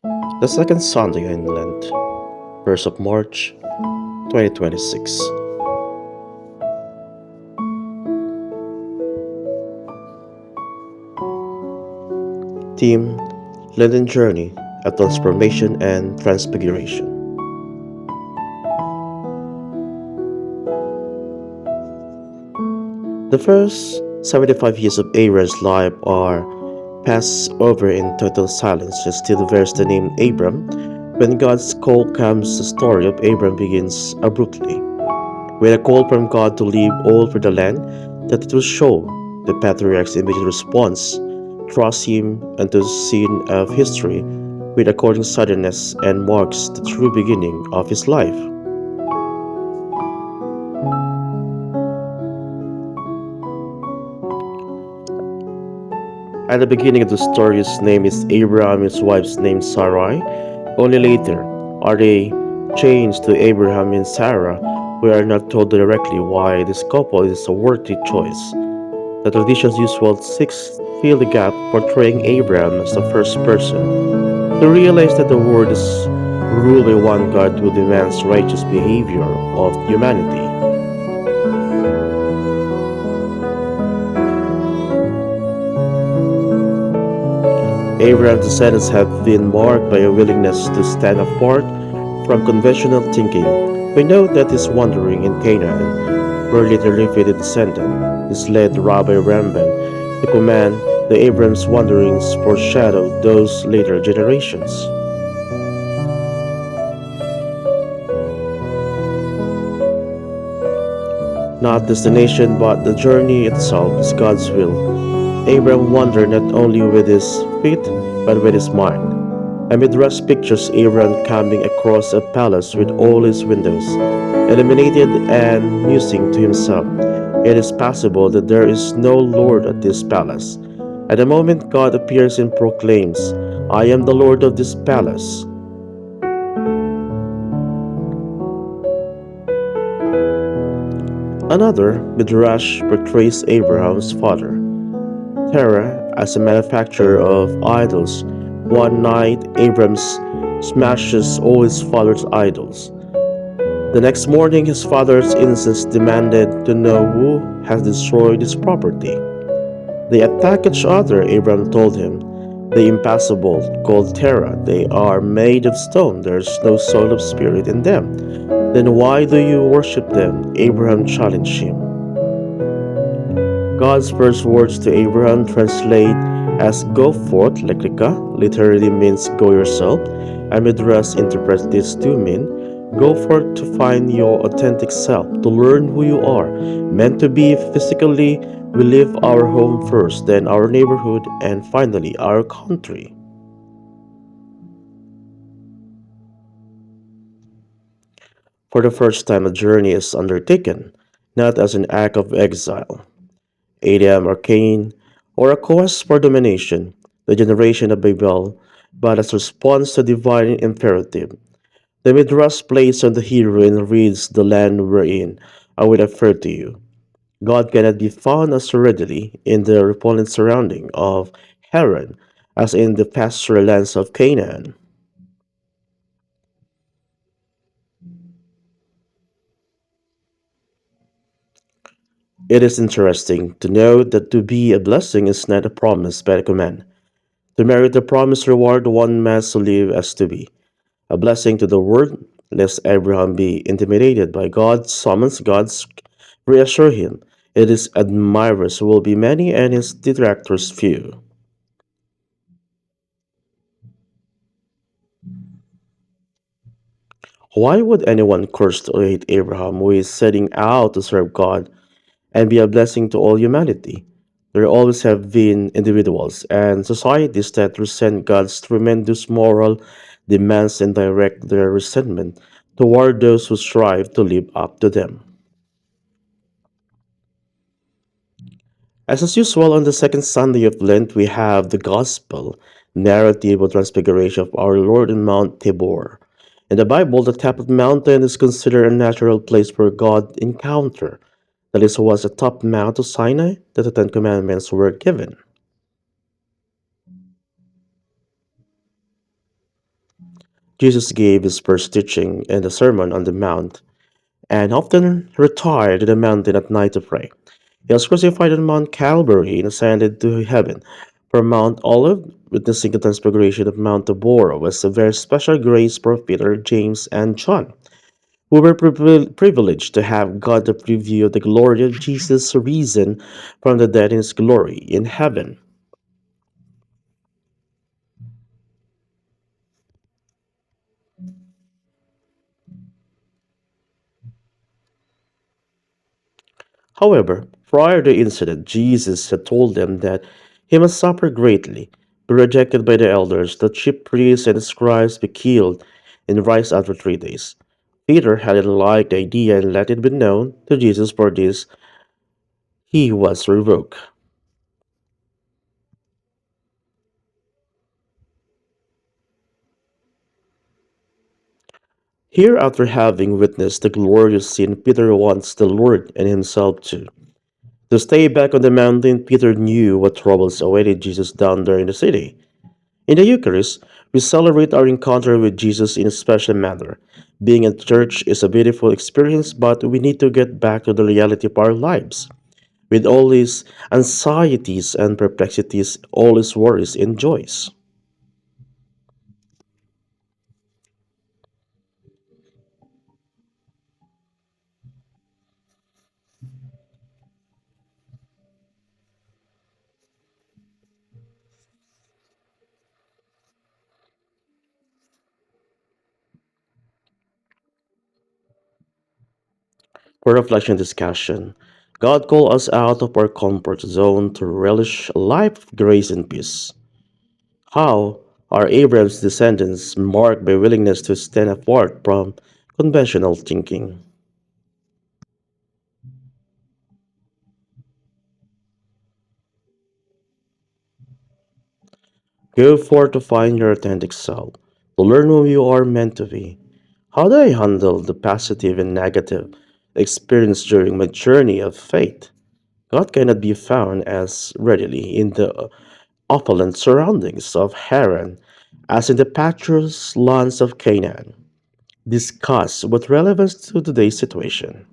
The second Sunday in Lent, 1st of March, 2026. Theme: Lenten Journey, a Transformation and Transfiguration. The first 75 years of Abram's life are passed over in total silence. He still bears the name Abram. When God's call comes, the story of Abram begins abruptly, with a call from God to leave all for the land that it will show. The patriarch's immediate response throws him into the scene of history with according suddenness and marks the true beginning of his life. At the beginning of the story, his name is Abram, his wife's name Sarai. Only later are they changed to Abraham and Sarah. We are not told directly why this couple is a worthy choice. The tradition's usual six fill the gap, portraying Abram as the first person to realize that the world is ruled by one God who demands righteous behavior of humanity. Abraham's descendants have been marked by a willingness to stand apart from conventional thinking. We know that his wandering in Canaan were literally fitted descendant. This led Rabbi Ramban to command the Abraham's wanderings foreshadowed those later generations. Not destination but the journey itself is God's will. Abram wandered not only with his feet but with his mind. A midrash pictures Abram coming across a palace with all its windows illuminated and musing to himself, "It is possible that there is no Lord at this palace." At the moment God appears and proclaims, "I am the Lord of this palace." Another midrash portrays Abraham's father, Terah, as a manufacturer of idols. One night, Abram smashes all his father's idols. The next morning, his father's innocence demanded to know who has destroyed his property. They attack each other, Abram told him. The impassible, called Terah, they are made of stone. There's no soul of spirit in them. Then why do you worship them? Abraham challenged him. God's first words to Abraham translate as "go forth," lekrika, literally means "go yourself," and Midrash interprets this to mean "go forth to find your authentic self, to learn who you are, meant to be physically. We leave our home first, then our neighborhood, and finally our country." For the first time, a journey is undertaken, not as an act of exile, Adam or Cain, or a quest for domination, the generation of Babel, but as a response to divine imperative. The Midrash plays on the hero and reads, "The land we're in, I will refer to you." God cannot be found as readily in the repellent surrounding of Haran as in the pastoral lands of Canaan. It is interesting to note that to be a blessing is not a promise but a command. To merit the promised reward, one must live as to be a blessing to the world, lest Abraham be intimidated by God's summons. God's reassure him, his admirers will be many and his detractors few. Why would anyone curse or hate Abraham who is setting out to serve God and be a blessing to all humanity? There always have been individuals and societies that resent God's tremendous moral demands and direct their resentment toward those who strive to live up to them. As usual, on the second Sunday of Lent, we have the Gospel narrative of Transfiguration of our Lord in Mount Tabor. In the Bible, the top of the mountain is considered a natural place for God encounter. That is, was the top Mount of Sinai that the Ten Commandments were given. Jesus gave his first teaching in the Sermon on the Mount and often retired to the mountain at night to pray. He was crucified on Mount Calvary and ascended to heaven. From Mount Olive, witnessing the Transfiguration of Mount Tabor was a very special grace for Peter, James, and John. We were privileged to have God the preview of the glory of Jesus risen from the dead in his glory in heaven. However, prior to the incident, Jesus had told them that he must suffer greatly, be rejected by the elders, the chief priests and the scribes, be killed, and rise after 3 days. Peter hadn't liked the idea and let it be known to Jesus for this he was revoked. Here, after having witnessed the glorious scene, Peter wants the Lord and himself too. To stay back on the mountain, Peter knew what troubles awaited Jesus down there in the city. In the Eucharist, we celebrate our encounter with Jesus in a special manner. Being in church is a beautiful experience, but we need to get back to the reality of our lives. With all these anxieties and perplexities, all his worries and joys. For reflection discussion, God called us out of our comfort zone to relish a life of grace and peace. How are Abraham's descendants marked by willingness to stand apart from conventional thinking? Go forth to find your authentic self, to learn who you are meant to be. How do I handle the positive and negative experience during my journey of faith? God cannot be found as readily in the opulent surroundings of Haran as in the pathless lands of Canaan. Discuss with relevance to today's situation.